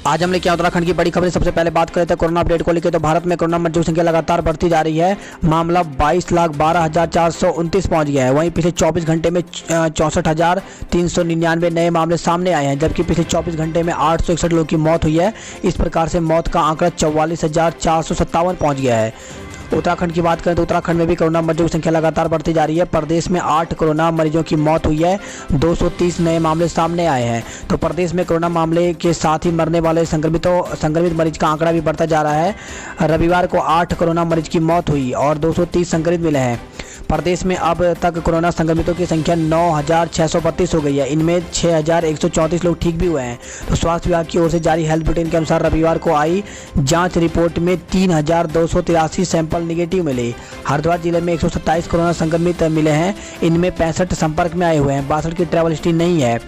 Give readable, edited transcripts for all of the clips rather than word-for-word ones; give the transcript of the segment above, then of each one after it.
आज हम लेके उत्तराखंड की बड़ी खबरें। सबसे पहले बात करते हैं कोरोना अपडेट को लेकर। तो भारत में कोरोना मरीजों की संख्या लगातार बढ़ती जा रही है। मामला 22,12,429 पहुंच गया है। वहीं पिछले 24 घंटे में 64,399 नए मामले सामने आए हैं, जबकि पिछले 24 घंटे में 861 लोगों की मौत हुई है। इस प्रकार से मौत का आंकड़ा 44,457 पहुँच गया है। उत्तराखंड की बात करें तो उत्तराखंड में भी कोरोना मरीजों की संख्या लगातार बढ़ती जा रही है। प्रदेश में 8 कोरोना मरीजों की मौत हुई है। 230 नए मामले सामने आए हैं। तो प्रदेश में कोरोना मामले के साथ ही मरने वाले संक्रमित मरीज का आंकड़ा भी बढ़ता जा रहा है। रविवार को 8 कोरोना मरीज की मौत हुई और 230 संक्रमित मिले हैं। प्रदेश में अब तक कोरोना संक्रमितों की संख्या 9,632 हो गई है। इनमें 6,134 लोग ठीक भी हुए हैं। तो स्वास्थ्य विभाग की ओर से जारी हेल्थ बुलेटिन के अनुसार रविवार को आई जांच रिपोर्ट में 3,283 सैंपल निगेटिव मिले। हरिद्वार जिले में 127 कोरोना संक्रमित मिले हैं। इनमें 65 संपर्क में आए हुए हैं। 62 की ट्रैवल हिस्ट्री नहीं है।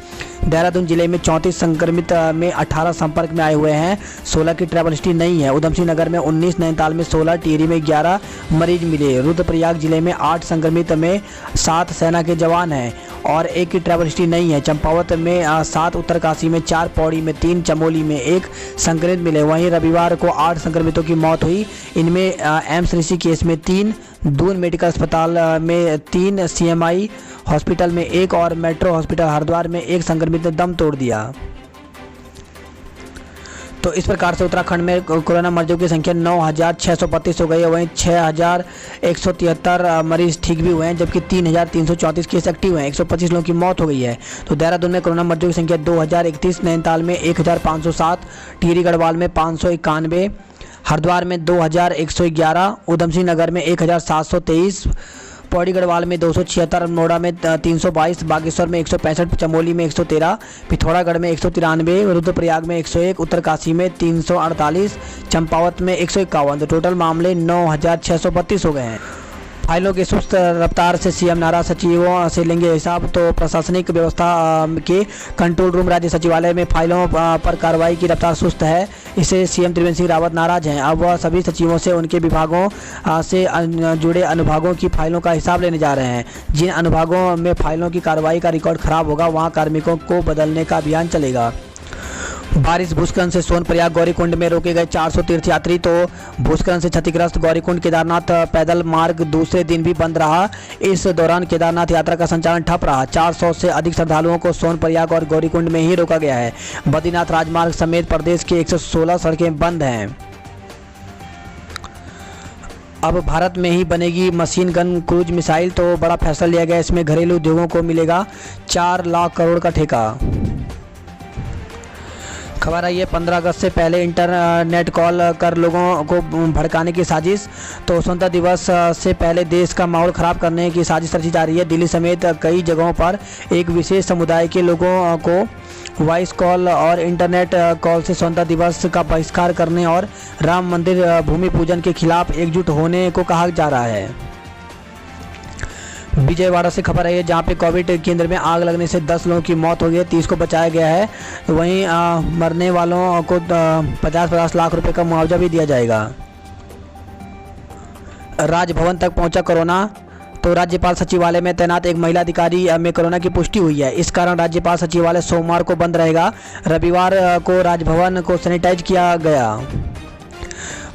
देहरादून जिले में 34 संक्रमित में 18 संपर्क में आए हुए हैं। 16 की ट्रैवल हिस्ट्री नहीं है। उधमसिंह नगर में 19, नैनीताल में 16, टिहरी में 11 मरीज मिले। रुद्रप्रयाग जिले में 8 संक्रमित में 7 सेना के जवान हैं और 1 की ट्रैवल हिस्ट्री नहीं है। चंपावत में 7, उत्तरकाशी में 4, पौड़ी में 3, चमोली में 1 संक्रमित मिले। वहीं रविवार को 8 संक्रमितों की मौत हुई। इनमें एम्स ऋषिकेश में 3, दून मेडिकल अस्पताल में 3, CMI हॉस्पिटल में 1 और मेट्रो हॉस्पिटल हरिद्वार में 1 संक्रमित ने दम तोड़ दिया। तो इस प्रकार से उत्तराखंड में कोरोना मरीजों की संख्या 9,632 हो गई है। वहीं 6,173 मरीज ठीक भी हुए हैं, जबकि 3,334 केस एक्टिव हैं। 125 लोगों की मौत हो गई है। तो देहरादून में कोरोना मरीजों की संख्या 2,031, नैनीताल में 1,507, टिहरी गढ़वाल में 591, हरिद्वार में 2,111, उधमसिंह नगर में 1,723, पौड़ी गढ़वाल में 276, अल्मोड़ा में 322, बागेश्वर में 165, चमोली में 113, पिथौरागढ़ में 193, रुद्रप्रयाग में 101, उत्तरकाशी में 348, चंपावत में 151। तो टोटल मामले 9,632 हो गए हैं। फाइलों की सुस्त रफ्तार से सीएम नाराज, सचिवों से लेंगे हिसाब। तो प्रशासनिक व्यवस्था के कंट्रोल रूम राज्य सचिवालय में फाइलों पर कार्रवाई की रफ्तार सुस्त है। इससे सीएम त्रिवेंद्र सिंह रावत नाराज हैं। अब वह सभी सचिवों से उनके विभागों से जुड़े अनुभागों की फाइलों का हिसाब लेने जा रहे हैं। जिन अनुभागों में फाइलों की कार्रवाई का रिकॉर्ड खराब होगा, वहाँ कार्मिकों को बदलने का अभियान चलेगा। बारिश भूस्खलन से सोनप्रयाग गौरीकुंड में रोके गए 400 तीर्थयात्री। तो भूस्खलन से क्षतिग्रस्त गौरीकुंड केदारनाथ पैदल मार्ग दूसरे दिन भी बंद रहा। इस दौरान केदारनाथ यात्रा का संचालन ठप रहा। 400 से अधिक श्रद्धालुओं को सोनप्रयाग और गौरीकुंड में ही रोका गया है। बद्रीनाथ राजमार्ग समेत प्रदेश की 116 सड़कें बंद हैं। अब भारत में ही बनेगी मशीन गन क्रूज मिसाइल। तो बड़ा फैसला लिया गया। इसमें घरेलू उद्योगों को मिलेगा 4 लाख करोड़ का ठेका। खबर आई है 15 अगस्त से पहले इंटरनेट कॉल कर लोगों को भड़काने की साजिश। तो स्वतंत्रता दिवस से पहले देश का माहौल ख़राब करने की साजिश रची जा रही है। दिल्ली समेत कई जगहों पर एक विशेष समुदाय के लोगों को वॉइस कॉल और इंटरनेट कॉल से स्वतंत्रता दिवस का बहिष्कार करने और राम मंदिर भूमि पूजन के खिलाफ एकजुट होने को कहा जा रहा है। विजयवाड़ा से खबर है जहां पे कोविड केंद्र में आग लगने से 10 लोगों की मौत हो गई है, 30 को बचाया गया है। वहीं मरने वालों को 50-50 लाख रुपए का मुआवजा भी दिया जाएगा। राजभवन तक पहुंचा कोरोना। तो राज्यपाल सचिवालय में तैनात एक महिला अधिकारी में कोरोना की पुष्टि हुई है। इस कारण राज्यपाल सचिवालय सोमवार को बंद रहेगा। रविवार को राजभवन को सैनिटाइज किया गया।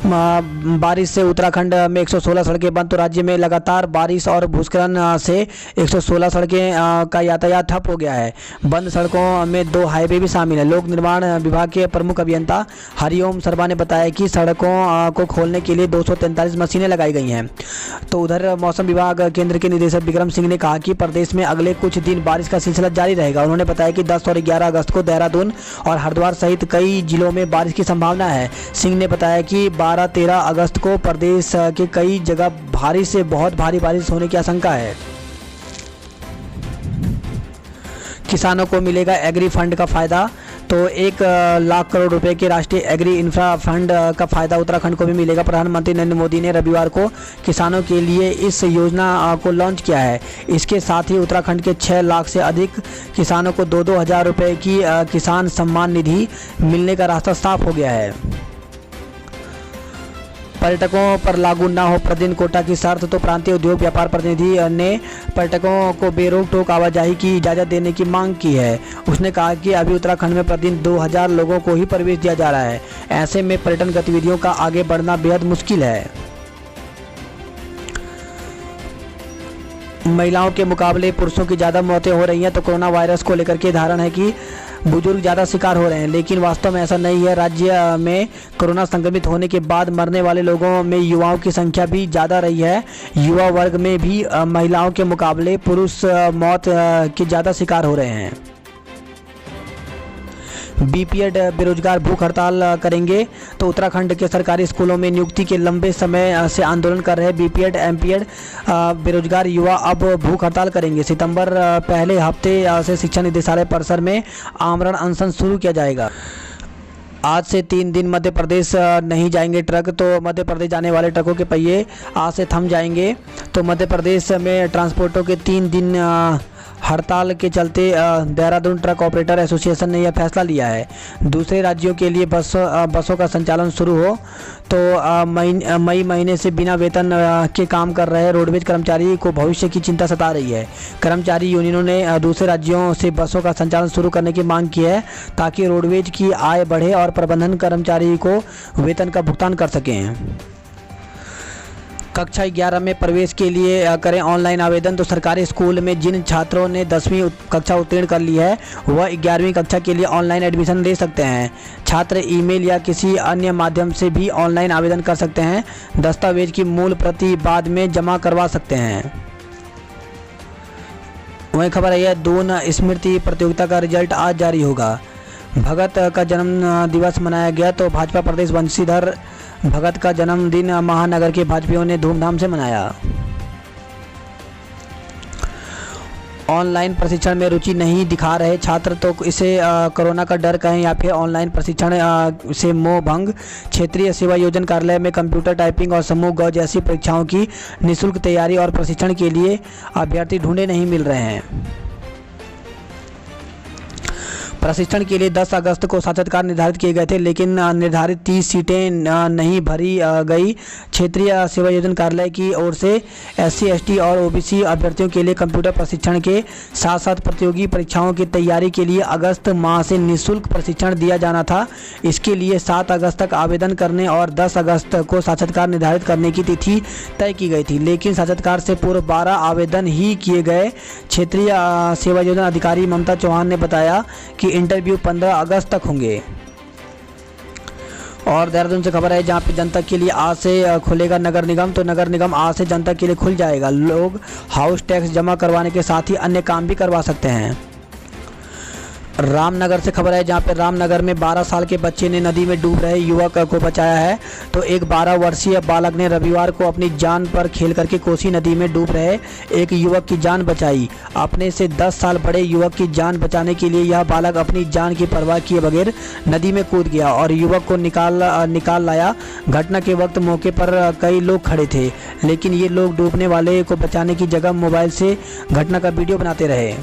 बारिश से उत्तराखंड में 116 सड़कें बंद। तो राज्य में लगातार बारिश और भूस्खलन से 116 सड़कें का यातायात ठप हो गया है। बंद सड़कों में 2 हाईवे भी शामिल है। लोक निर्माण विभाग के प्रमुख अभियंता हरिओम शर्मा ने बताया कि सड़कों को खोलने के लिए 243 मशीनें लगाई गई हैं। तो उधर मौसम विभाग केंद्र के निदेशक विक्रम सिंह ने कहा कि प्रदेश में अगले कुछ दिन बारिश का सिलसिला जारी रहेगा। उन्होंने बताया कि 10 और 11 अगस्त को देहरादून और हरिद्वार सहित कई जिलों में बारिश की संभावना है। सिंह ने बताया कि 12-13 अगस्त को प्रदेश के कई जगह भारी से बहुत भारी बारिश होने की आशंका है। किसानों को मिलेगा एग्री फंड का फायदा। तो 1 लाख करोड़ रुपए के राष्ट्रीय एग्री इंफ्रा फंड का फायदा उत्तराखंड को भी मिलेगा। प्रधानमंत्री नरेंद्र मोदी ने रविवार को किसानों के लिए इस योजना को लॉन्च किया है। इसके साथ ही उत्तराखंड के 6 लाख से अधिक किसानों को 2-2 हज़ार रुपये की किसान सम्मान निधि मिलने का रास्ता साफ हो गया है। पर्यटकों पर लागू ना हो प्रतिदिन कोटा की शर्त, तो प्रांतीय उद्योग व्यापार प्रतिनिधि ने पर्यटकों को बेरोक टोक आवाजाही की इजाज़त देने की मांग की है। उसने कहा कि अभी उत्तराखंड में प्रतिदिन 2000 लोगों को ही प्रवेश दिया जा रहा है। ऐसे में पर्यटन गतिविधियों का आगे बढ़ना बेहद मुश्किल है। महिलाओं के मुकाबले पुरुषों की ज़्यादा मौतें हो रही हैं, तो कोरोना वायरस को लेकर के धारणा है कि बुजुर्ग ज़्यादा शिकार हो रहे हैं, लेकिन वास्तव में ऐसा नहीं है। राज्य में कोरोना संक्रमित होने के बाद मरने वाले लोगों में युवाओं की संख्या भी ज़्यादा रही है। युवा वर्ग में भी महिलाओं के मुकाबले पुरुष मौत के ज़्यादा शिकार हो रहे हैं। बीपीएड बेरोजगार भूख हड़ताल करेंगे, तो उत्तराखंड के सरकारी स्कूलों में नियुक्ति के लंबे समय से आंदोलन कर रहे बीपीएड एमपीएड बेरोजगार युवा अब भूख हड़ताल करेंगे। सितंबर पहले हफ्ते से शिक्षा निदेशालय परिसर में आमरण अनशन शुरू किया जाएगा। आज से 3 दिन मध्य प्रदेश नहीं जाएंगे ट्रक, तो मध्य प्रदेश जाने वाले ट्रकों के पहिए आज से थम जाएंगे। तो मध्य प्रदेश में ट्रांसपोर्टों के 3 दिन हड़ताल के चलते देहरादून ट्रक ऑपरेटर एसोसिएशन ने यह फैसला लिया है। दूसरे राज्यों के लिए बसों का संचालन शुरू हो, तो मई महीने से बिना वेतन के काम कर रहे रोडवेज कर्मचारी को भविष्य की चिंता सता रही है। कर्मचारी यूनियनों ने दूसरे राज्यों से बसों का संचालन शुरू करने की मांग की है, ताकि रोडवेज की आय बढ़े और प्रबंधन कर्मचारी को वेतन का भुगतान कर सकें। कक्षा 11 में प्रवेश के लिए करें ऑनलाइन आवेदन, तो सरकारी स्कूल में जिन छात्रों ने 10वीं कक्षा उत्तीर्ण कर ली है वह 11वीं कक्षा के लिए ऑनलाइन एडमिशन ले सकते हैं। छात्र ईमेल या किसी अन्य माध्यम से भी ऑनलाइन आवेदन कर सकते हैं। दस्तावेज की मूल प्रति बाद में जमा करवा सकते हैं। वही खबर है, दून स्मृति प्रतियोगिता का रिजल्ट आज जारी होगा। भगत का जन्म दिवस मनाया गया, तो भाजपा प्रदेश वंशीधर भगत का जन्मदिन महानगर के भाजपाइयों ने धूमधाम से मनाया। ऑनलाइन प्रशिक्षण में रुचि नहीं दिखा रहे छात्र, तो इसे कोरोना का डर कहें या फिर ऑनलाइन प्रशिक्षण से मोह भंग। क्षेत्रीय सेवा योजना कार्यालय में कंप्यूटर टाइपिंग और समूह ग जैसी परीक्षाओं की निःशुल्क तैयारी और प्रशिक्षण के लिए अभ्यर्थी ढूंढे नहीं मिल रहे हैं। प्रशिक्षण के लिए 10 अगस्त को साक्षात्कार निर्धारित किए गए थे, लेकिन निर्धारित 30 सीटें नहीं भरी गई। क्षेत्रीय सेवा योजना कार्यालय की ओर से SC ST और OBC अभ्यर्थियों के लिए कंप्यूटर प्रशिक्षण के साथ साथ प्रतियोगी परीक्षाओं की तैयारी के लिए अगस्त माह से निःशुल्क प्रशिक्षण दिया जाना था। इसके लिए 7 अगस्त तक आवेदन करने और 10 अगस्त को साक्षात्कार निर्धारित करने की तिथि तय की गई थी, लेकिन साक्षात्कार से पूर्व 12 आवेदन ही किए गए। क्षेत्रीय सेवा योजना अधिकारी ममता चौहान ने बताया कि इंटरव्यू 15 अगस्त तक होंगे। और देहरादून से खबर है, जहां पे जनता के लिए आज से खुलेगा नगर निगम, तो नगर निगम आज से जनता के लिए खुल जाएगा। लोग हाउस टैक्स जमा करवाने के साथ ही अन्य काम भी करवा सकते हैं। रामनगर से खबर है, जहां पे रामनगर में 12 साल के बच्चे ने नदी में डूब रहे युवक को बचाया है। तो एक 12 वर्षीय बालक ने रविवार को अपनी जान पर खेल करके कोसी नदी में डूब रहे एक युवक की जान बचाई। अपने से 10 साल बड़े युवक की जान बचाने के लिए यह बालक अपनी जान की परवाह किए बगैर नदी में कूद गया और युवक को निकाल लाया। घटना के वक्त मौके पर कई लोग खड़े थे, लेकिन ये लोग डूबने वाले को बचाने की जगह मोबाइल से घटना का वीडियो बनाते रहे।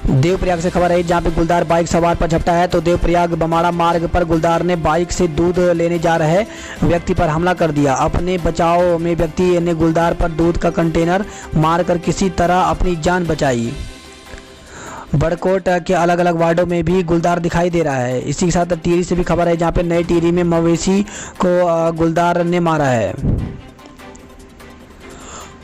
देवप्रयाग से खबर है, जहां पे गुलदार बाइक सवार पर झपटा है। तो देवप्रयाग बमाड़ा मार्ग पर गुलदार ने बाइक से दूध लेने जा रहे व्यक्ति पर हमला कर दिया। अपने बचाव में व्यक्ति ने गुलदार पर दूध का कंटेनर मारकर किसी तरह अपनी जान बचाई। बड़कोट के अलग अलग वार्डों में भी गुलदार दिखाई दे रहा है। इसी के साथ टिहरी से भी खबर है, जहाँ पे नई टिहरी में मवेशी को गुलदार ने मारा है।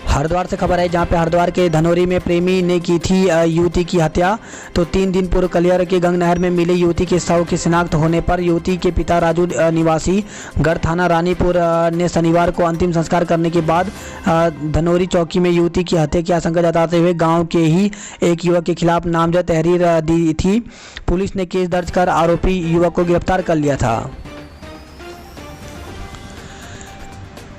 हरिद्वार से खबर है, जहां पे हरिद्वार के धनौरी में प्रेमी ने की थी युवती की हत्या। तो 3 दिन पूर्व कलियर के गंग नहर में मिली युवती के शव की शिनाख्त होने पर युवती के पिता राजू निवासी गढ़ थाना रानीपुर ने शनिवार को अंतिम संस्कार करने के बाद धनौरी चौकी में युवती की हत्या की आशंका जताते हुए गांव के ही एक युवक के खिलाफ नामजद तहरीर दी थी। पुलिस ने केस दर्ज कर आरोपी युवक को गिरफ्तार कर लिया था।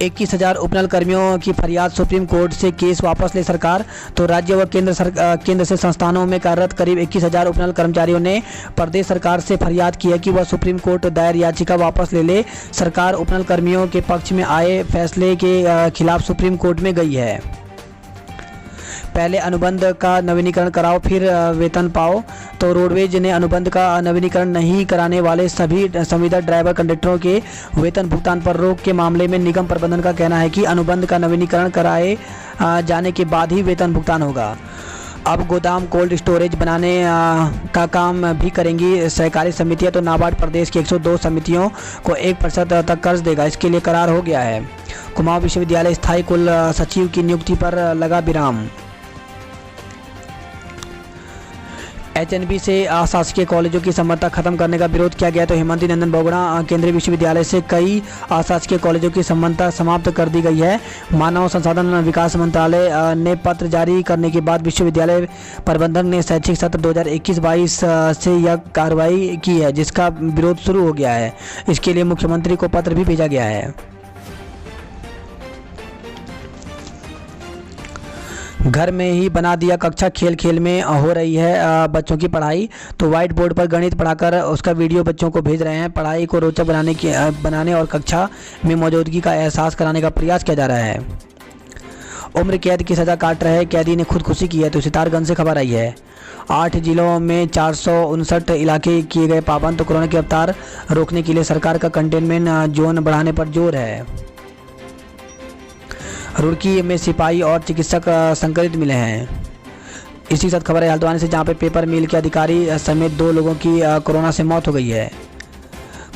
21,000 उपनल कर्मियों की फरियाद, सुप्रीम कोर्ट से केस वापस ले सरकार। तो राज्य व केंद्र से संस्थानों में कार्यरत करीब 21,000 उपनल कर्मचारियों ने प्रदेश सरकार से फरियाद की है कि वह सुप्रीम कोर्ट दायर याचिका वापस ले ले। सरकार उपनल कर्मियों के पक्ष में आए फैसले के खिलाफ सुप्रीम कोर्ट में गई है। पहले अनुबंध का नवीनीकरण कराओ फिर वेतन पाओ। तो रोडवेज ने अनुबंध का नवीनीकरण नहीं कराने वाले सभी संविदा ड्राइवर कंडक्टरों के वेतन भुगतान पर रोक के मामले में निगम प्रबंधन का कहना है कि अनुबंध का नवीनीकरण कराए जाने के बाद ही वेतन भुगतान होगा। अब गोदाम कोल्ड स्टोरेज बनाने का काम भी करेंगी सहकारी समितियां। तो नाबार्ड प्रदेश की 102 समितियों को 1% तक कर्ज देगा, इसके लिए करार हो गया है। कुमाऊं विश्वविद्यालय स्थायी कुल सचिव की नियुक्ति पर लगा विराम। एचएनबी से अशासकीय कॉलेजों की संबद्धता खत्म करने का विरोध किया गया। तो हेमंती नंदन बहुगुणा केंद्रीय विश्वविद्यालय से कई अशासकीय कॉलेजों की संबद्धता समाप्त कर दी गई है। मानव संसाधन विकास मंत्रालय ने पत्र जारी करने के बाद विश्वविद्यालय प्रबंधन ने शैक्षिक सत्र 2021-22 से यह कार्रवाई की है, जिसका विरोध शुरू हो गया है। इसके लिए मुख्यमंत्री को पत्र भी भेजा गया है। घर में ही बना दिया कक्षा, खेल खेल में हो रही है बच्चों की पढ़ाई। तो व्हाइट बोर्ड पर गणित पढ़ाकर उसका वीडियो बच्चों को भेज रहे हैं। पढ़ाई को रोचक बनाने और कक्षा में मौजूदगी का एहसास कराने का प्रयास किया जा रहा है। उम्र कैद की सज़ा काट रहे कैदी ने खुदकुशी की है। तो सितारगंज से खबर आई है। 8 जिलों में 459 इलाके किए गए पाबंद। तो कोरोना की रफ्तार रोकने के लिए सरकार का कंटेनमेंट जोन बढ़ाने पर जोर है। रुड़की में सिपाही और चिकित्सक संक्रमित मिले हैं। इसी के साथ खबर है हल्द्वानी से, जहां पे पेपर मिल के अधिकारी समेत 2 लोगों की कोरोना से मौत हो गई है।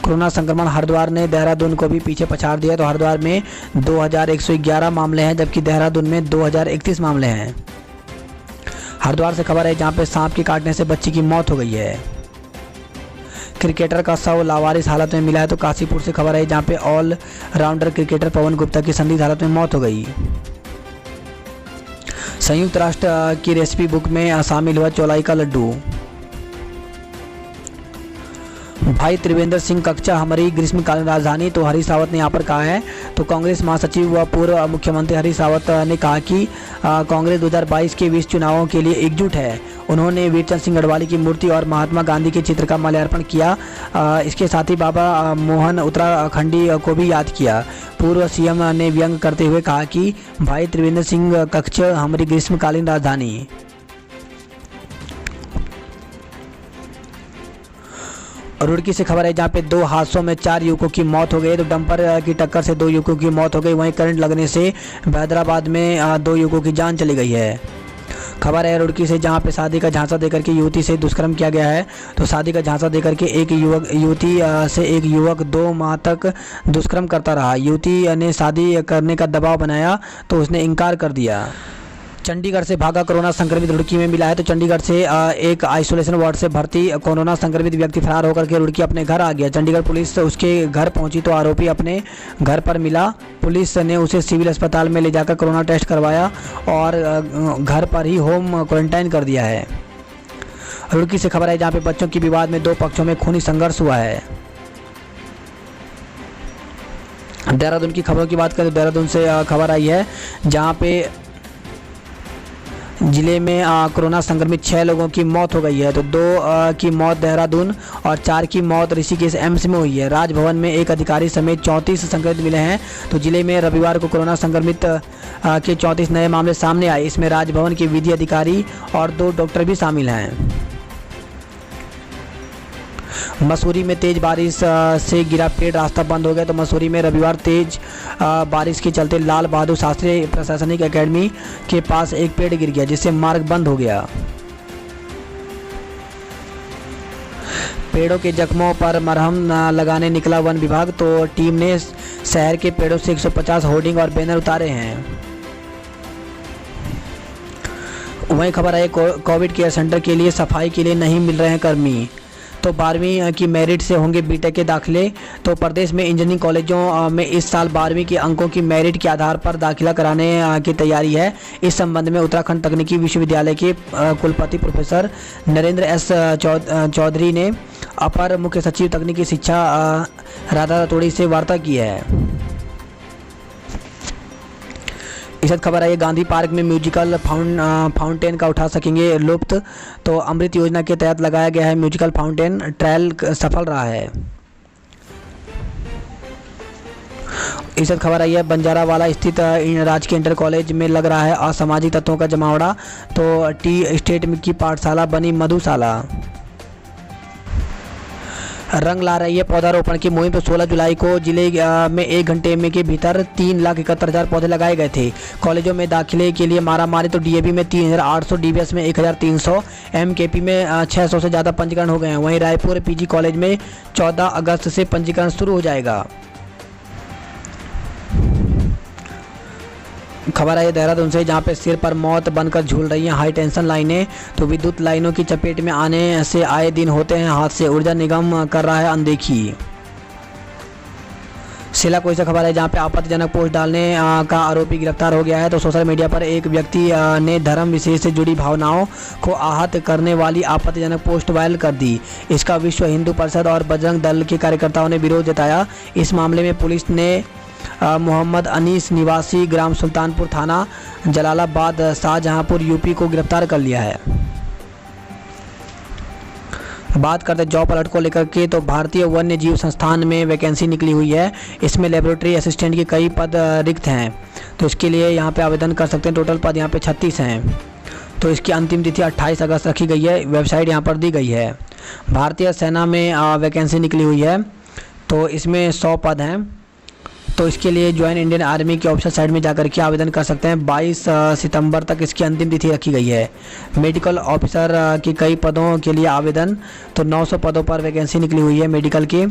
कोरोना संक्रमण हरिद्वार ने देहरादून को भी पीछे पछाड़ दिया। तो हरिद्वार में 2111 मामले हैं, जबकि देहरादून में 2031 मामले हैं। हरिद्वार से खबर है जहां पे सांप के काटने से बच्ची की मौत हो गई है। क्रिकेटर का शव लावारिस हालत में मिला है। तो काशीपुर से खबर है जहां पे all rounder cricketer Pawan Gupta की संदिग्ध हालत में मौत हो गई। संयुक्त राष्ट्र की रेसिपी बुक में शामिल हुआ चौलाई का लड्डू। भाई त्रिवेंद्र सिंह कक्षा हमारी ग्रीष्मकालीन राजधानी। तो हरीश रावत ने यहाँ पर कहा है। तो कांग्रेस महासचिव व पूर्व मुख्यमंत्री हरीश रावत ने कहा कि कांग्रेस 2022 के 20 चुनावों के लिए एकजुट है। उन्होंने वीरचंद सिंह गढ़वाली की मूर्ति और महात्मा गांधी के चित्र का माल्यार्पण किया। इसके साथ ही बाबा मोहन उत्तराखंडी को भी याद किया। पूर्व सीएम ने व्यंग करते हुए कहा कि भाई त्रिवेंद्र सिंह कक्ष हमारी ग्रीष्मकालीन राजधानी। रुड़की से खबर है जहां पे 2 हादसों में 4 युवकों की मौत हो गई। तो डंपर की टक्कर से 2 युवकों की मौत हो गई। वहीं करंट लगने से हैदराबाद में 2 युवकों की जान चली गई है। खबर है रुड़की से, जहां पे शादी का झांसा देकर के युवती से दुष्कर्म किया गया है। तो शादी का झांसा देकर के एक युवती से एक युवक 2 माह तक दुष्कर्म करता रहा। युवती ने शादी करने का दबाव बनाया तो उसने इनकार कर दिया। चंडीगढ़ से भागा कोरोना संक्रमित रुड़की में मिला है। तो चंडीगढ़ से एक आइसोलेशन वार्ड से भर्ती कोरोना संक्रमित व्यक्ति फरार होकर के रुड़की अपने घर आ गया। चंडीगढ़ पुलिस उसके घर पहुंची तो आरोपी अपने घर पर मिला। पुलिस ने उसे सिविल अस्पताल में ले जाकर कोरोना टेस्ट करवाया और घर पर ही होम क्वारंटाइन कर दिया है। रुड़की से खबर है जहाँ पे बच्चों के विवाद में 2 पक्षों में खूनी संघर्ष हुआ है। देहरादून की खबरों की बात करें तो देहरादून से खबर आई है जहाँ पे जिले में कोरोना संक्रमित 6 लोगों की मौत हो गई है। तो 2 की मौत देहरादून और 4 की मौत ऋषिकेश एम्स में हुई है। राजभवन में एक अधिकारी समेत 34 संक्रमित मिले हैं। तो जिले में रविवार को कोरोना संक्रमित के 34 नए मामले सामने आए। इसमें राजभवन के विधि अधिकारी और 2 डॉक्टर भी शामिल हैं। मसूरी में तेज बारिश से गिरा पेड़, रास्ता बंद हो गया। तो मसूरी में रविवार तेज बारिश के चलते लाल बहादुर शास्त्री प्रशासनिक एकेडमी के पास एक पेड़ गिर गया, जिससे मार्ग बंद हो गया। पेड़ों के जख्मों पर मरहम लगाने निकला वन विभाग। तो टीम ने शहर के पेड़ों से 150 होर्डिंग और बैनर उतारे हैं। वहीं खबर है कोविड केयर सेंटर के लिए सफाई के लिए नहीं मिल रहे हैं कर्मी। तो 12वीं की मेरिट से होंगे बीटेक के दाखिले। तो प्रदेश में इंजीनियरिंग कॉलेजों में इस साल 12वीं के अंकों की मेरिट के आधार पर दाखिला कराने की तैयारी है। इस संबंध में उत्तराखंड तकनीकी विश्वविद्यालय के कुलपति प्रोफेसर नरेंद्र एस चौधरी ने अपर मुख्य सचिव तकनीकी शिक्षा राधा रतोड़ी से वार्ता की है। इस खबर है गांधी पार्क में म्यूजिकल फाउंटेन का उठा सकेंगे लुत्फ। तो अमृत योजना के तहत लगाया गया है म्यूजिकल फाउंटेन, ट्रायल सफल रहा है। इस वक्त खबर आई है बंजारावाला स्थित राजकीय इंटर कॉलेज में लग रहा है असामाजिक तत्वों का जमावड़ा। तो टी स्टेट की पाठशाला बनी मधुशाला। रंग ला रही है पौधारोपण की मुहिम। तो 16 जुलाई को जिले में 1 घंटे में के भीतर 3,71,000 पौधे लगाए गए थे। कॉलेजों में दाखिले के लिए मारामारी। तो डीएवी में 3,800, डीबीएस में 1,300, एमकेपी में 600 से ज़्यादा पंजीकरण हो गए हैं। वहीं रायपुर पीजी कॉलेज में 14 अगस्त से पंजीकरण शुरू हो जाएगा। खबर है देहरादून से, जहां पे सिर पर मौत बनकर झूल रही हैं हाई टेंशन लाइनें। तो विद्युत लाइनों की चपेट में आने से आए दिन होते हैं हादसे। ऊर्जा निगम कर रहा है अनदेखी। सिला कोई से खबर है, जहां पे आपत्तिजनक पोस्ट डालने का आरोपी गिरफ्तार हो गया है। तो सोशल मीडिया पर एक व्यक्ति ने धर्म विशेष से जुड़ी भावनाओं को आहत करने वाली आपत्तिजनक पोस्ट वायरल कर दी। इसका विश्व हिंदू परिषद और बजरंग दल के कार्यकर्ताओं ने विरोध जताया। इस मामले में पुलिस ने मोहम्मद अनीस निवासी ग्राम सुल्तानपुर थाना जलालाबाद शाहजहांपुर यूपी को गिरफ्तार कर लिया है। बात करते जॉब अलर्ट को लेकर के, तो भारतीय वन्य जीव संस्थान में वैकेंसी निकली हुई है। इसमें लेबोरेटरी असिस्टेंट के कई पद रिक्त हैं। तो इसके लिए यहाँ पे आवेदन कर सकते हैं। टोटल पद यहाँ पे 36 हैं। तो इसकी अंतिम तिथि 28 अगस्त रखी गई है। वेबसाइट यहाँ पर दी गई है। भारतीय सेना में वैकेंसी निकली हुई है। तो इसमें 100 पद हैं। तो इसके लिए ज्वाइन इंडियन आर्मी की ऑफिशियल साइट में जाकर के आवेदन कर सकते हैं। 22 सितंबर तक इसकी अंतिम तिथि रखी गई है। मेडिकल ऑफिसर के कई पदों के लिए आवेदन। तो 900 पदों पर वैकेंसी निकली हुई है मेडिकल की।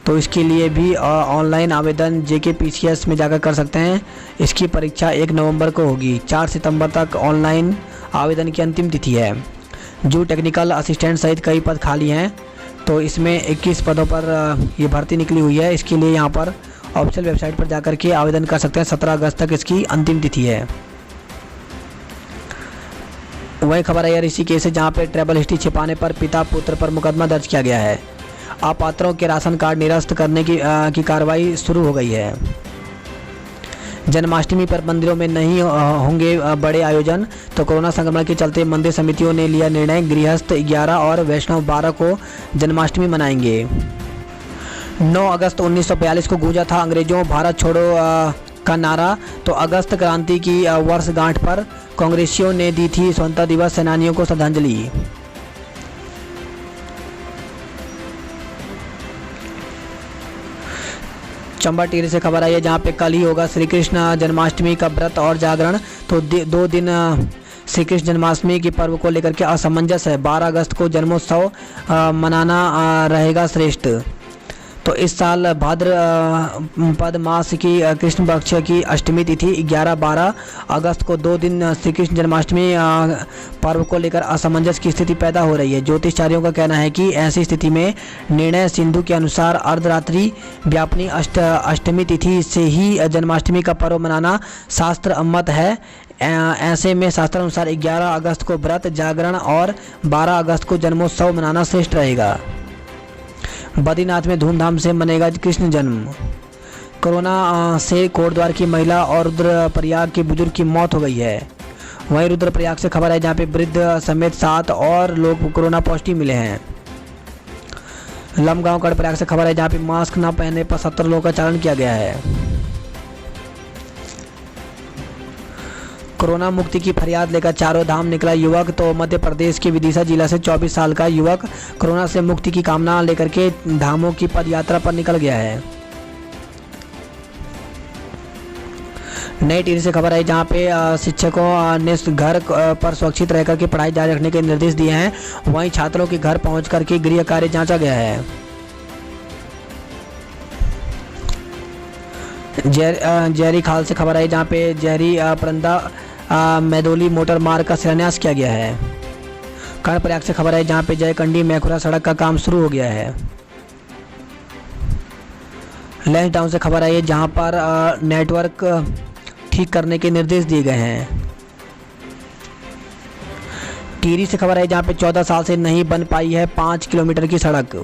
तो इसके लिए भी ऑनलाइन आवेदन JKPCS में जाकर कर सकते हैं। इसकी परीक्षा 1 नवंबर को होगी। 4 सितंबर तक ऑनलाइन आवेदन की अंतिम तिथि है। जो टेक्निकल असिस्टेंट सहित कई पद खाली हैं। तो इसमें 21 पदों पर ये भर्ती निकली हुई है। इसके लिए यहाँ पर ऑफिशियल वेबसाइट पर जाकर के आवेदन कर सकते हैं। 17 अगस्त तक इसकी अंतिम तिथि है। वही खबर है ऋषिकेश से, जहां पे ट्रैवल हिस्ट्री छिपाने पर पिता पुत्र पर मुकदमा दर्ज किया गया है। अपात्रों के राशन कार्ड निरस्त करने की कार्रवाई शुरू हो गई है। जन्माष्टमी पर मंदिरों में नहीं होंगे बड़े आयोजन। तो कोरोना संक्रमण के चलते मंदिर समितियों ने लिया निर्णय। गृहस्थ 11 और वैष्णव 12 को जन्माष्टमी मनाएंगे। 9 अगस्त 1942 को गूंजा था अंग्रेजों भारत छोड़ो का नारा। तो अगस्त क्रांति की वर्षगांठ पर कांग्रेसियों ने दी थी स्वतंत्रता दिवस सेनानियों को श्रद्धांजलि। चंबा टिहरी से खबर आई है, जहां पे कल ही होगा श्री कृष्ण जन्माष्टमी का व्रत और जागरण। तो 2 दिन श्री कृष्ण जन्माष्टमी के पर्व को लेकर के असमंजस है। 12 अगस्त को जन्मोत्सव मनाना रहेगा श्रेष्ठ। तो इस साल भाद्रपद मास की कृष्ण पक्ष की अष्टमी तिथि 11-12 अगस्त को 2 दिन श्री कृष्ण जन्माष्टमी पर्व को लेकर असमंजस की स्थिति पैदा हो रही है। ज्योतिषचार्यों का कहना है कि ऐसी स्थिति में निर्णय सिंधु के अनुसार अर्धरात्रि व्यापनी अष्टमी तिथि से ही जन्माष्टमी का पर्व मनाना शास्त्र मत है। ऐसे में शास्त्र अनुसार 11 अगस्त को व्रत जागरण और 12 अगस्त को जन्मोत्सव मनाना श्रेष्ठ रहेगा। बद्रीनाथ में धूमधाम से मनेगा कृष्ण जन्म। कोरोना से कोटद्वार की महिला और रुद्रप्रयाग के बुजुर्ग की मौत हो गई है। वहीं रुद्रप्रयाग से खबर है, जहां पे वृद्ध समेत 7 और लोग कोरोना पॉजिटिव मिले हैं। लमगांव कर्णप्रयाग से खबर है, जहां पे मास्क न पहनने पर 70 लोगों का चालान किया गया है। कोरोना मुक्ति की फरियाद लेकर चारों धाम निकला युवक। तो मध्य प्रदेश के विदिशा जिला से 24 साल का युवक कोरोना से मुक्ति की कामना लेकर के धामों की पदयात्रा पर निकल गया है। नई टिहरी से खबर है, जहां पे शिक्षकों ने घर पर सुरक्षित रहकर के पढ़ाई जारी रखने के निर्देश दिए हैं। वहीं छात्रों के घर पहुंच करके गृह कार्य जांचा गया है। जहरी खाल से खबर आई, जहां पे जहरी परंदा मैदोली मोटर मार्ग का शिलान्यास किया गया है। कर्णप्रयाग से खबर है, जहां पे जयकंडी मैखुरा सड़क का काम शुरू हो गया है। लैंस डाउन से खबर आई है, जहां पर नेटवर्क ठीक करने के निर्देश दिए गए हैं। टिहरी से खबर है, जहां पे 14 साल से नहीं बन पाई है 5 किलोमीटर की सड़क।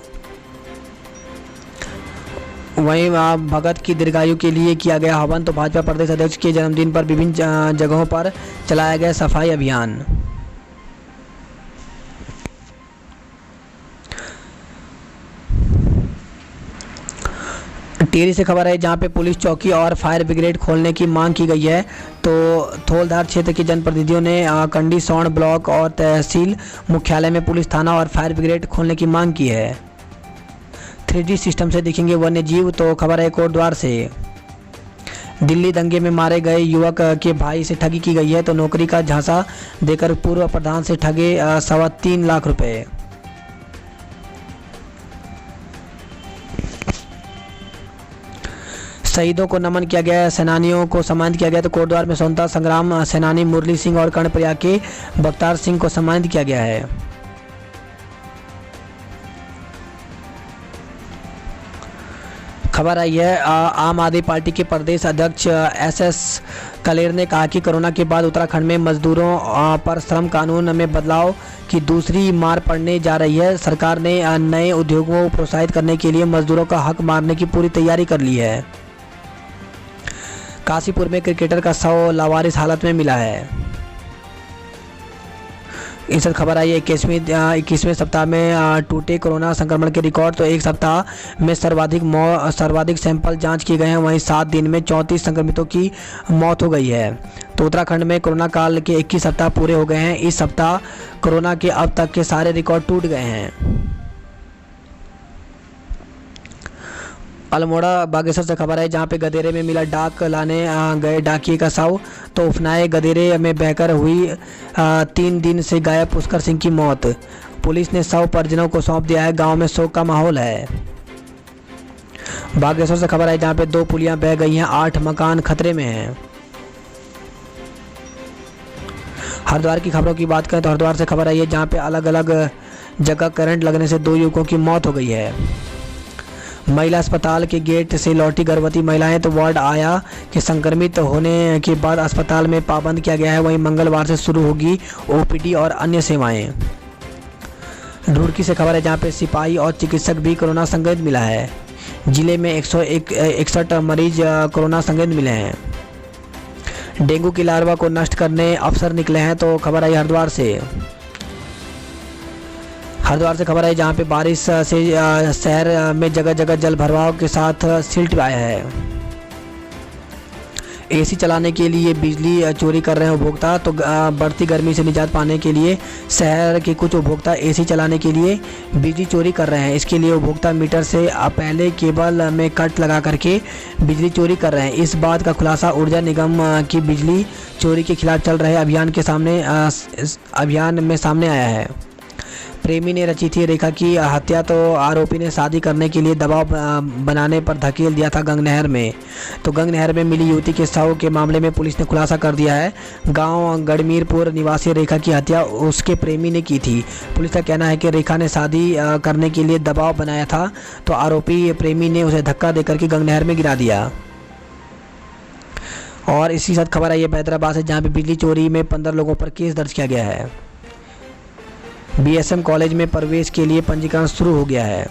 वहीं भगत की दीर्घायु के लिए किया गया हवन। तो भाजपा प्रदेश अध्यक्ष के जन्मदिन पर विभिन्न जगहों पर चलाया गया सफाई अभियान। टिहरी से खबर है जहां पे पुलिस चौकी और फायर ब्रिगेड खोलने की मांग की गई है। तो थोलधार क्षेत्र के जनप्रतिनिधियों ने कंडी सौण ब्लॉक और तहसील मुख्यालय में पुलिस थाना और फायर ब्रिगेड खोलने की मांग की है। 3D सिस्टम से दिखेंगे वन्य जीव। तो खबर है कोटद्वार से। दिल्ली दंगे में मारे गए युवक के भाई से ठगी की गई है। तो नौकरी का झांसा देकर पूर्व प्रधान से ठगे 3.25 लाख रुपए। शहीदों को नमन किया गया, सेनानियों को सम्मानित किया गया। तो कोटद्वार में स्वतंत्रता संग्राम सेनानी मुरली सिंह और कर्णप्रयाग के बख्तार सिंह को सम्मानित किया गया है। खबर आई है आम आदमी पार्टी के प्रदेश अध्यक्ष SS कलेर ने कहा कि कोरोना के बाद उत्तराखंड में मजदूरों पर श्रम कानून में बदलाव की दूसरी मार पड़ने जा रही है। सरकार ने नए उद्योगों को प्रोत्साहित करने के लिए मजदूरों का हक मारने की पूरी तैयारी कर ली है। काशीपुर में क्रिकेटर का शव लावारिस हालत में मिला है। इस खबर आई 21वें सप्ताह में टूटे कोरोना संक्रमण के रिकॉर्ड। तो एक सप्ताह में सर्वाधिक सैंपल जांच किए गए हैं। वहीं 7 दिन में 34 संक्रमितों की मौत हो गई है। तो उत्तराखंड में कोरोना काल के 21 सप्ताह पूरे हो गए हैं। इस सप्ताह कोरोना के अब तक के सारे रिकॉर्ड टूट गए हैं। अल्मोड़ा बागेश्वर से खबर है जहां पे गदेरे में मिला डाक लाने गए डाकिए का शव। तो उफनाए गदेरे में बहकर हुई 3 दिन से गायब पुष्कर सिंह की मौत। पुलिस ने शव परिजनों को सौंप दिया है। गांव में शोक का माहौल है। बागेश्वर से खबर है जहां पे 2 पुलियां बह गई हैं, 8 मकान खतरे में हैं। हरिद्वार की खबरों की बात करें तो हरिद्वार से खबर आई है जहां पे अलग अलग जगह करंट लगने से 2 युवकों की मौत हो गई है। महिला अस्पताल के गेट से लौटी गर्भवती महिलाएं। तो वार्ड आया कि संक्रमित होने के बाद अस्पताल में पाबंद किया गया है। वहीं मंगलवार से शुरू होगी OPD और अन्य सेवाएं। रुड़की से खबर है जहां पे सिपाही और चिकित्सक भी कोरोना संक्रमित मिला है। जिले में 161 मरीज कोरोना संक्रमित मिले हैं। डेंगू की लार्वा को नष्ट करने अफसर निकले हैं। तो खबर आई हरिद्वार से खबर है जहां पे बारिश से शहर में जगह जगह जल भराव के साथ सिल्ट आया है। AC चलाने के लिए बिजली चोरी कर रहे हैं उपभोक्ता। तो बढ़ती गर्मी से निजात पाने के लिए शहर के कुछ उपभोक्ता AC चलाने के लिए बिजली चोरी कर रहे हैं। इसके लिए उपभोक्ता मीटर से पहले केबल में कट लगा करके बिजली चोरी कर रहे हैं। इस बात का खुलासा ऊर्जा निगम की बिजली चोरी के खिलाफ चल रहे अभियान में सामने आया है। प्रेमी ने रची थी रेखा की हत्या। तो आरोपी ने शादी करने के लिए दबाव बनाने पर धकेल दिया था गंग नहर में। तो गंग नहर में मिली युवती के शव के मामले में पुलिस ने खुलासा कर दिया है। गांव गढ़मीरपुर निवासी रेखा की हत्या उसके प्रेमी ने की थी। पुलिस का कहना है कि रेखा ने शादी करने के लिए दबाव बनाया था। तो आरोपी प्रेमी ने उसे धक्का देकर के गंग नहर में गिरा दिया। और इसी साथ खबर आई है हैदराबाद से जहाँ पे बिजली चोरी में 15 लोगों पर केस दर्ज किया गया है। BSM कॉलेज में प्रवेश के लिए पंजीकरण शुरू हो गया है।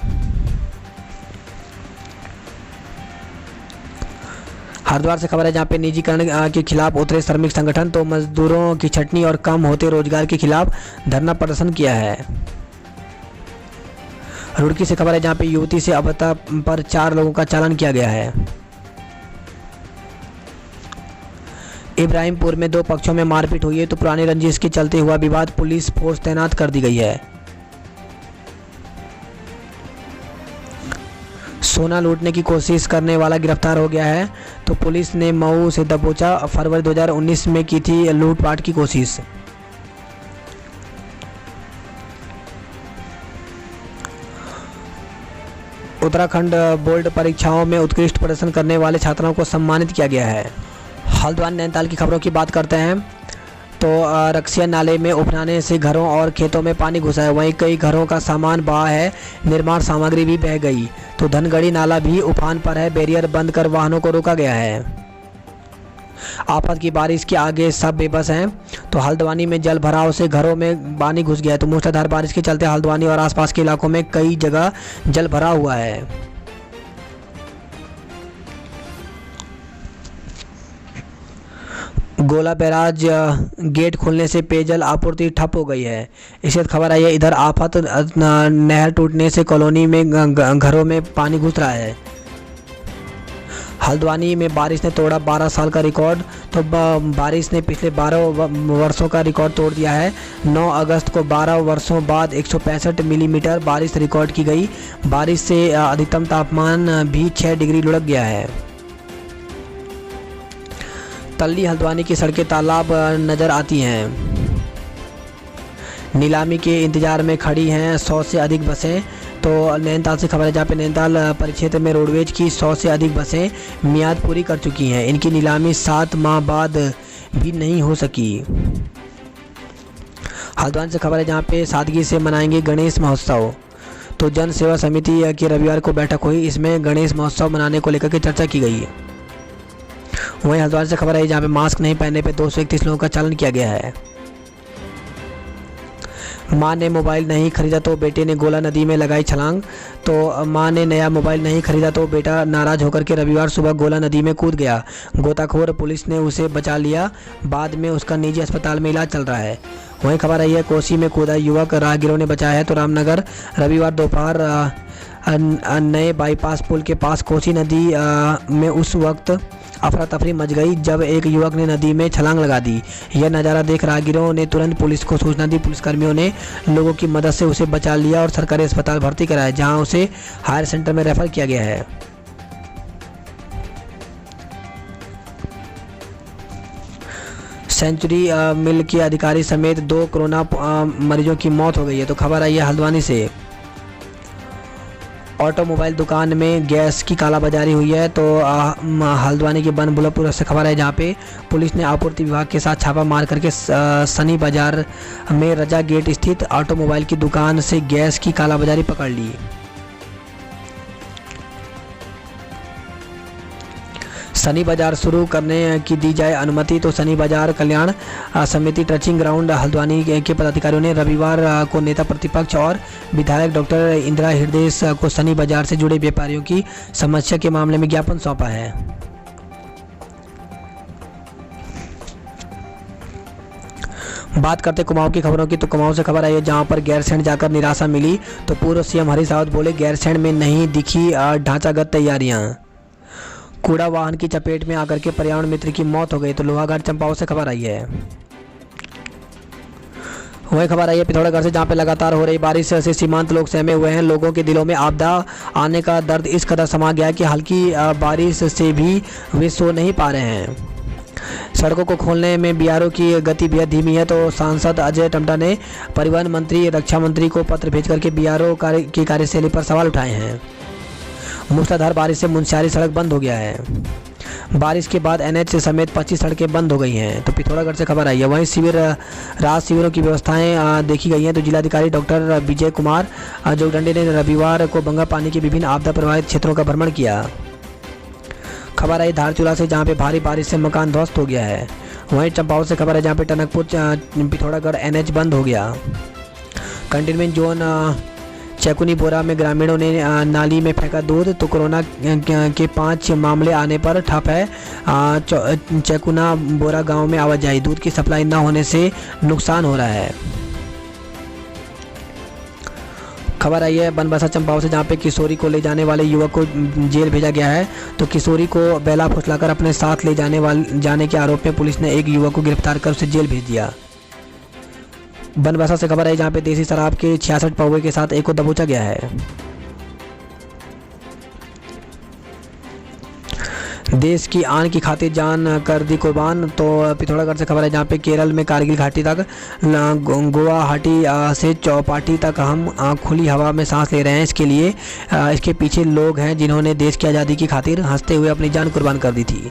हरिद्वार से खबर है जहां पे निजीकरण के खिलाफ उतरे श्रमिक संगठन। तो मजदूरों की छटनी और कम होते रोजगार के खिलाफ धरना प्रदर्शन किया है। रुड़की से खबर है जहां पे युवती से अपहृता पर 4 लोगों का चालान किया गया है। इब्राहिमपुर में 2 पक्षों में मारपीट हुई है। तो पुरानी रंजिश के चलते हुआ विवाद, पुलिस फोर्स तैनात कर दी गई है। सोना लूटने की कोशिश करने वाला गिरफ्तार हो गया है। तो पुलिस ने मऊ से दबोचा। फरवरी 2019 में की थी लूटपाट की कोशिश। उत्तराखंड बोर्ड परीक्षाओं में उत्कृष्ट प्रदर्शन करने वाले छात्रों को सम्मानित किया गया है। हल्द्वानी नैनीताल की खबरों की बात करते हैं तो रक्सिया नाले में उफनाने से घरों और खेतों में पानी घुसा है। वहीं कई घरों का सामान बहा है। निर्माण सामग्री भी बह गई। तो धनगढ़ी नाला भी उफान पर है। बैरियर बंद कर वाहनों को रोका गया है। आफत की बारिश के आगे सब बेबस हैं। तो हल्द्वानी में जल भराव से घरों में पानी घुस गया है। तो मूसलाधार बारिश के चलते हल्द्वानी और आसपास के इलाकों में कई जगह जल भरा हुआ है। गोला बैराज गेट खुलने से पेयजल आपूर्ति ठप हो गई है। इससे खबर आई है इधर आफत नहर टूटने से कॉलोनी में घरों में पानी घुस रहा है। हल्द्वानी में बारिश ने तोड़ा 12 साल का रिकॉर्ड। तो बारिश ने पिछले 12 वर्षों का रिकॉर्ड तोड़ दिया है। 9 अगस्त को 12 वर्षों बाद 165 मिलीमीटर बारिश रिकॉर्ड की गई। बारिश से अधिकतम तापमान भी 6 डिग्री लुढ़क गया है। तल्ली हल्द्वानी की सड़कें तालाब नज़र आती हैं। नीलामी के इंतजार में खड़ी हैं 100 से अधिक बसें। तो नैनीताल से खबर है, जहाँ पे नैनीताल परिक्षेत्र में रोडवेज की 100 से अधिक बसें मियाद पूरी कर चुकी हैं। इनकी नीलामी 7 माह बाद भी नहीं हो सकी। हल्द्वानी से खबर है, जहाँ पे सादगी से मनाएंगे गणेश महोत्सव। तो जन सेवा समिति की रविवार को बैठक हुई, इसमें गणेश महोत्सव मनाने को लेकर के चर्चा की गई। वहीं हल्द्वानी से खबर है, जहाँ पे मास्क नहीं पहनने पे 231 लोगों का चालान किया गया है। मां ने मोबाइल नहीं खरीदा तो बेटे ने गोला नदी में लगाई छलांग। तो मां ने नया मोबाइल नहीं खरीदा तो बेटा नाराज होकर के रविवार सुबह गोला नदी में कूद गया। गोताखोर पुलिस ने उसे बचा लिया, बाद में उसका निजी अस्पताल में इलाज चल रहा है। वहीं खबर आई है, कोसी में कूदा युवक राहगीरों ने बचाया है। तो रामनगर रविवार दोपहर नए बाईपास पुल के पास कोसी नदी में उस वक्त अफरा तफरी मच गई जब एक युवक ने नदी में छलांग लगा दी। यह नज़ारा देख राहगीरों ने तुरंत पुलिस को सूचना दी। पुलिसकर्मियों ने लोगों की मदद से उसे बचा लिया और सरकारी अस्पताल भर्ती कराया, जहां उसे हायर सेंटर में रेफर किया गया है। सेंचुरी मिल के अधिकारी समेत 2 कोरोना मरीजों की मौत हो गई है। तो खबर आई है हल्द्वानी से। ऑटोमोबाइल दुकान में गैस की कालाबाजारी हुई है। तो हल्द्वानी के बनभुलापुर से खबर है, जहाँ पे पुलिस ने आपूर्ति विभाग के साथ छापा मार करके सनी बाजार में रजा गेट स्थित ऑटोमोबाइल की दुकान से गैस की कालाबाजारी पकड़ ली। सनी बाजार शुरू करने की दी जाए अनुमति। तो सनी बाजार कल्याण समिति ट्रचिंग ग्राउंड हल्द्वानी के पदाधिकारियों ने रविवार को नेता प्रतिपक्ष और विधायक डॉक्टर इंदिरा हृदय को सनी बाजार से जुड़े व्यापारियों की समस्या के मामले में ज्ञापन सौंपा है। बात करते कुमाऊं की खबरों की। तो कुमाऊं से खबर आई है, जहां पर गैरसैंण जाकर निराशा मिली। तो पूर्व सीएम हरीश रावत बोले, गैरसैंण में नहीं दिखी ढांचागत तैयारियां। कूड़ा वाहन की चपेट में आकर के पर्यावरण मित्र की मौत हो गई। तो लोहाघाट चंपावत से खबर आई है। वही खबर आई है पिथौरागढ़ से, जहाँ पे लगातार हो रही बारिश से सीमांत लोग सहमे हुए हैं। लोगों के दिलों में आपदा आने का दर्द इस कदर समा गया कि हल्की बारिश से भी वे सो नहीं पा रहे हैं। सड़कों को खोलने में बीआरओ की गति बेहद धीमी है। तो सांसद अजय टम्टा ने परिवहन मंत्री, रक्षा मंत्री को पत्र भेज करके बीआरओ की कार्यशैली पर सवाल उठाए हैं। मूसलाधार बारिश से मुंशियारी सड़क बंद हो गया है। बारिश के बाद एनएच समेत 25 सड़कें बंद हो गई हैं। तो पिथौरागढ़ से खबर आई है। वहीं राहत शिविरों की व्यवस्थाएं देखी गई हैं। तो जिलाधिकारी डॉक्टर विजय कुमार जोगदंडे ने रविवार को गंगा पानी के विभिन्न आपदा प्रभावित क्षेत्रों का भ्रमण किया। खबर आई धारचूला से, जहां पे भारी बारिश से मकान ध्वस्त हो गया है। वहीं चंपावत से खबर है, जहां पे टनकपुर पिथौरागढ़ एनएच बंद हो गया। कंटेनमेंट जोन चेकुनी बोरा में ग्रामीणों ने नाली में फेंका दूध। तो कोरोना के 5 मामले आने पर ठप है चेकुना बोरा गांव में आवाजाही। दूध की सप्लाई न होने से नुकसान हो रहा है। खबर आई है बनबसा चंपावत से, जहां पे किशोरी को ले जाने वाले युवक को जेल भेजा गया है। तो किशोरी को बेला फुसलाकर अपने साथ ले जाने के आरोप में पुलिस ने एक युवक को गिरफ्तार कर उसे जेल भेज दिया। बनबसा से खबर है, जहाँ पे देसी शराब के 66 पौवे के साथ एक को दबोचा गया है। देश की आन की खातिर जान कर दी कुर्बान। तो पिथौरागढ़ से खबर है, जहाँ पे केरल में कारगिल घाटी तक, गुवाहाटी से चौपाटी तक हम खुली हवा में सांस ले रहे हैं। इसके पीछे लोग हैं जिन्होंने देश की आज़ादी की खातिर हंसते हुए अपनी जान कुर्बान कर दी थी।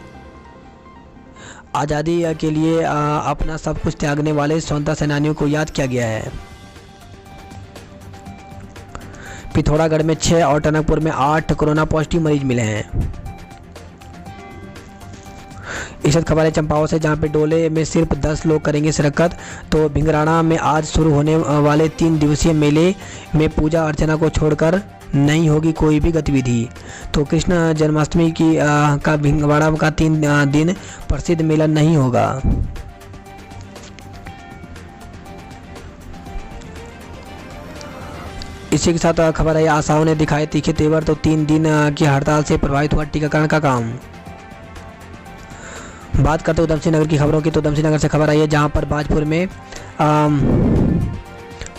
आज़ादी के लिए अपना सब कुछ त्यागने वाले स्वतंत्रता सेनानियों को याद किया गया है। पिथौरागढ़ में 6 और टनकपुर में 8 कोरोना पॉजिटिव मरीज मिले हैं। इस खबर है चंपावत से, जहां पे डोले में सिर्फ 10 लोग करेंगे शिरकत। तो भिंगराना में आज शुरू होने वाले 3 दिवसीय मेले में पूजा अर्चना को छोड़कर नहीं होगी कोई भी गतिविधि। तो कृष्ण जन्माष्टमी का भिंगवाड़ा का 3 दिन प्रसिद्ध मेला नहीं होगा। इसी के साथ खबर है आशाओं ने दिखाए तीखे तेवर। तो 3 दिन की हड़ताल से प्रभावित हुआ टीकाकरण का काम। बात करते हैं उधमसिंह नगर की खबरों की, तो उधमसिंह नगर से खबर आई है जहां पर बाजपुर में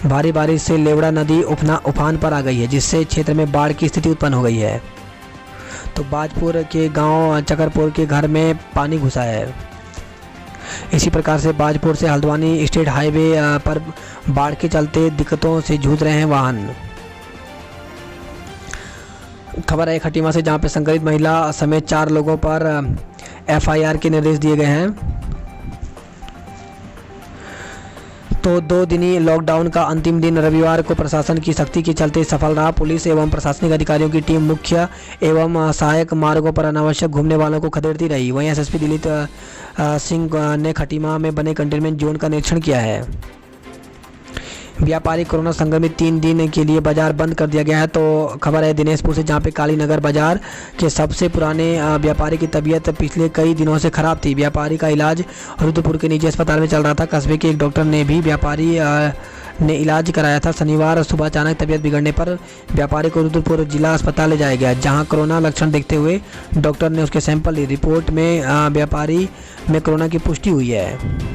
भारी बारिश से लेवड़ा नदी उफान पर आ गई है, जिससे क्षेत्र में बाढ़ की स्थिति उत्पन्न हो गई है। तो बाजपुर के गांव चकरपुर के घर में पानी घुसा है। इसी प्रकार से बाजपुर से हल्द्वानी स्टेट हाईवे पर बाढ़ के चलते दिक्कतों से जूझ रहे हैं वाहन। खबर है खटीमा से, जहां पे संक्रमित महिला समेत 4 लोगों पर FIR के निर्देश दिए गए हैं। तो 2 दिनी लॉकडाउन का अंतिम दिन रविवार को प्रशासन की सख्ती के चलते सफल रहा। पुलिस एवं प्रशासनिक अधिकारियों की टीम मुख्य एवं सहायक मार्गों पर अनावश्यक घूमने वालों को खदेड़ती रही। वहीं SSP दिलीप सिंह ने खटीमा में बने कंटेनमेंट जोन का निरीक्षण किया है। व्यापारी कोरोना संक्रमित 3 दिन के लिए बाजार बंद कर दिया गया है। तो खबर है दिनेशपुर से, जहां पे काली नगर बाजार के सबसे पुराने व्यापारी की तबीयत पिछले कई दिनों से खराब थी। व्यापारी का इलाज रुद्रपुर के निजी अस्पताल में चल रहा था। कस्बे के एक डॉक्टर ने भी व्यापारी ने इलाज कराया था। शनिवार सुबह अचानक तबीयत बिगड़ने पर व्यापारी को रुद्रपुर जिला अस्पताल ले जाया गया, जहां कोरोना लक्षण देखते हुए डॉक्टर ने उसके सैंपल ली। रिपोर्ट में व्यापारी में कोरोना की पुष्टि हुई है।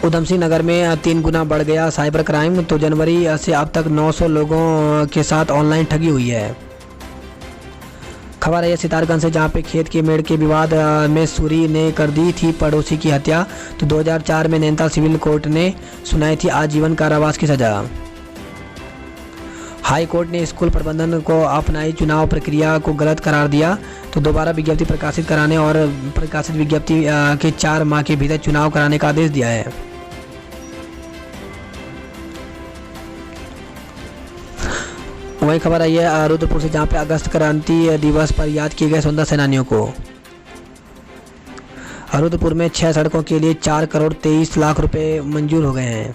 उधमसिंह नगर में 3 गुना बढ़ गया साइबर क्राइम। तो जनवरी से अब तक 900 लोगों के साथ ऑनलाइन ठगी हुई है। खबर है सितारगंज से, जहां पे खेत के मेड़ के विवाद में सूरी ने कर दी थी पड़ोसी की हत्या। तो 2004 में नैनीताल सिविल कोर्ट ने सुनाई थी आजीवन कारावास की सजा। हाई कोर्ट ने स्कूल प्रबंधन को अपनाई चुनाव प्रक्रिया को गलत करार दिया। तो दोबारा विज्ञप्ति प्रकाशित कराने और प्रकाशित विज्ञप्ति के 4 माह के भीतर चुनाव कराने का आदेश दिया है। वही खबर आई है रुद्रपुर से, जहां पे अगस्त क्रांति दिवस पर याद किए गए स्वतंत्रता सेनानियों को। रुद्रपुर में 6 सड़कों के लिए 4 करोड़ 23 लाख रुपए मंजूर हो गए हैं।